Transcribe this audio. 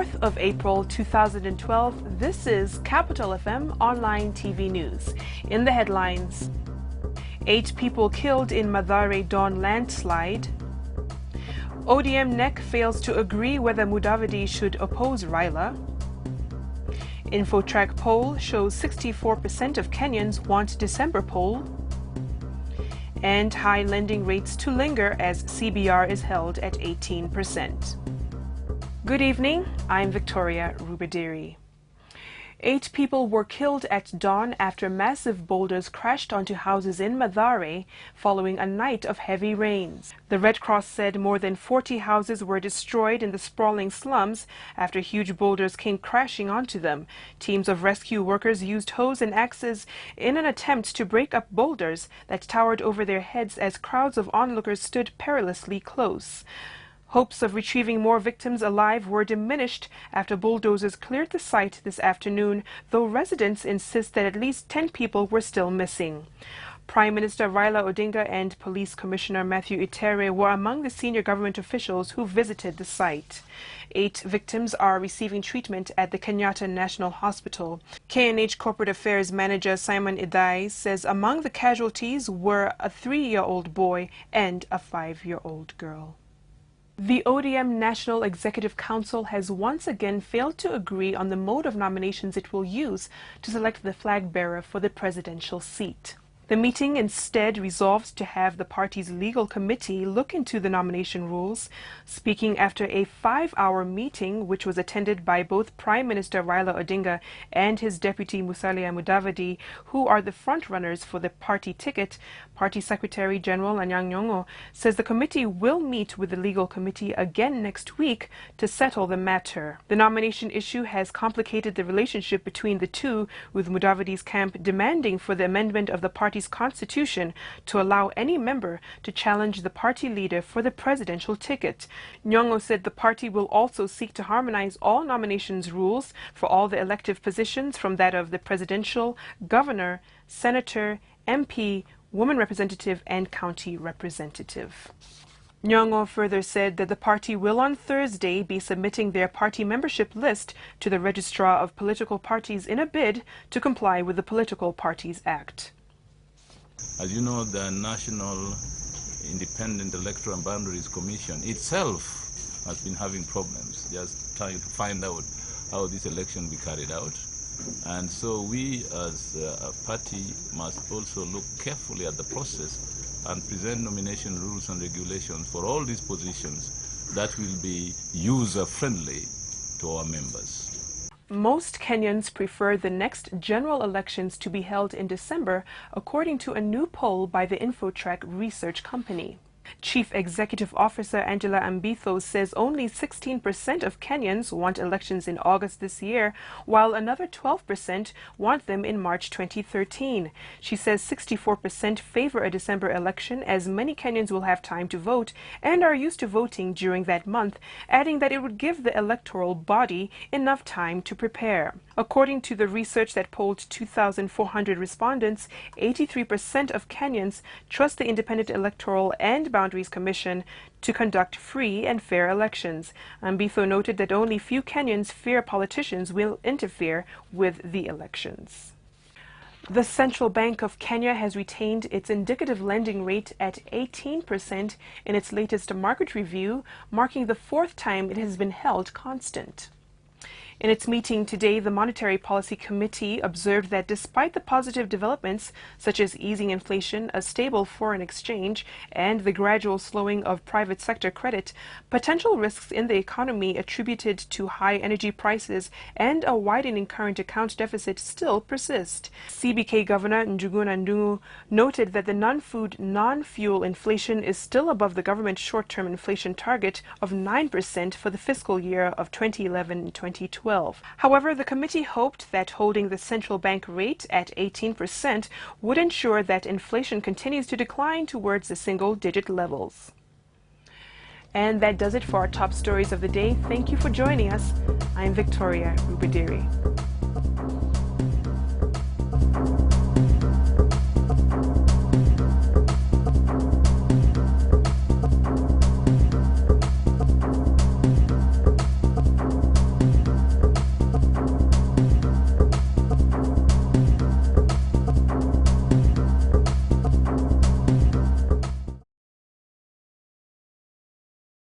4th of April 2012, this is Capital FM Online TV News. In the headlines, 8 people killed in Mathare Dawn landslide. ODM NEC fails to agree whether Mudavadi should oppose Raila. Infotrack poll shows 64% of Kenyans want December poll. And high lending rates to linger as CBR is held at 18%. Good evening, I'm Victoria Rubadiri. 8 people were killed at dawn after massive boulders crashed onto houses in Mathare following a night of heavy rains. The Red Cross said more than 40 houses were destroyed in the sprawling slums after huge boulders came crashing onto them. Teams of rescue workers used hose and axes in an attempt to break up boulders that towered over their heads as crowds of onlookers stood perilously close. Hopes of retrieving more victims alive were diminished after bulldozers cleared the site this afternoon, though residents insist that at least 10 people were still missing. Prime Minister Raila Odinga and Police Commissioner Matthew Itere were among the senior government officials who visited the site. 8 victims are receiving treatment at the Kenyatta National Hospital. KNH Corporate Affairs Manager Simon Idai says among the casualties were a 3-year-old boy and a 5-year-old girl. The ODM National Executive Council has once again failed to agree on the mode of nominations it will use to select the flag bearer for the presidential seat. The meeting instead resolved to have the party's legal committee look into the nomination rules. Speaking after a 5-hour meeting, which was attended by both Prime Minister Raila Odinga and his deputy Musalia Mudavadi, who are the front-runners for the party ticket, Party Secretary General Anyang' Nyong'o says the committee will meet with the legal committee again next week to settle the matter. The nomination issue has complicated the relationship between the two, with Mudavadi's camp demanding for the amendment of the party's constitution to allow any member to challenge the party leader for the presidential ticket. Nyong'o said the party will also seek to harmonize all nominations rules for all the elective positions, from that of the presidential, governor, senator, MP, woman representative and county representative. Nyong'o further said that the party will on Thursday be submitting their party membership list to the Registrar of Political Parties in a bid to comply with the Political Parties Act. As you know, the National Independent Electoral and Boundaries Commission itself has been having problems, just trying to find out how this election will be carried out. And so we as a party must also look carefully at the process and present nomination rules and regulations for all these positions that will be user-friendly to our members. Most Kenyans prefer the next general elections to be held in December, according to a new poll by the Infotrack research company. Chief Executive Officer Angela Ambitho says only 16% of Kenyans want elections in August this year, while another 12% want them in March 2013. She says 64% favor a December election, as many Kenyans will have time to vote and are used to voting during that month, adding that it would give the electoral body enough time to prepare. According to the research that polled 2,400 respondents, 83% of Kenyans trust the Independent Electoral and Boundaries Commission to conduct free and fair elections. Ambitho noted that only few Kenyans fear politicians will interfere with the elections. The Central Bank of Kenya has retained its indicative lending rate at 18% in its latest market review, marking the 4th time it has been held constant. In its meeting today, the Monetary Policy Committee observed that despite the positive developments, such as easing inflation, a stable foreign exchange, and the gradual slowing of private sector credit, potential risks in the economy attributed to high energy prices and a widening current account deficit still persist. CBK Governor Njuguna Ndung'u noted that the non-food, non-fuel inflation is still above the government's short-term inflation target of 9% for the fiscal year of 2011 and 2012. However, the committee hoped that holding the central bank rate at 18% would ensure that inflation continues to decline towards the single-digit levels. And that does it for our top stories of the day. Thank you for joining us. I'm Victoria Rubadiri.